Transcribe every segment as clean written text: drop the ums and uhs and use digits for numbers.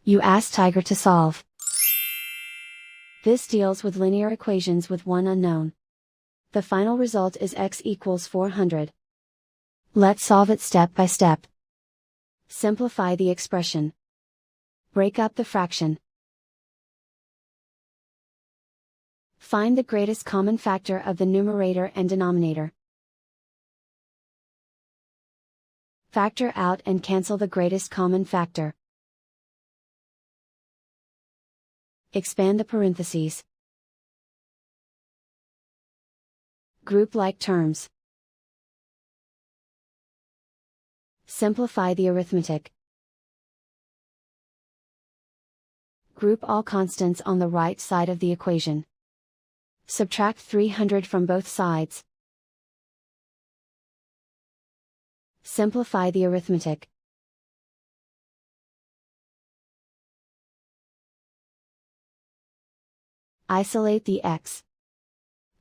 You ask Tiger to solve. This deals with linear equations with one unknown. The final result is x equals 400. Let's solve it step by step. Simplify the expression. Break up the fraction. Find the greatest common factor of the numerator and denominator. Factor out and cancel the greatest common factor. Expand the parentheses. Group like terms. Simplify the arithmetic. Group all constants on the right side of the equation. Subtract 300 from both sides. Simplify the arithmetic. Isolate the x.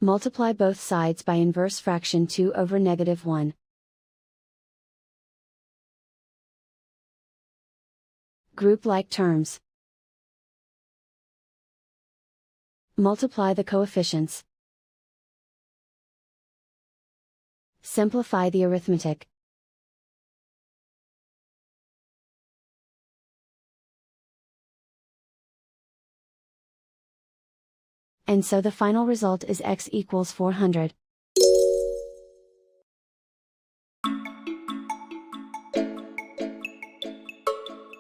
Multiply both sides by inverse fraction 2 over -1. Group like terms. Multiply the coefficients. Simplify the arithmetic. And so the final result is x equals 400.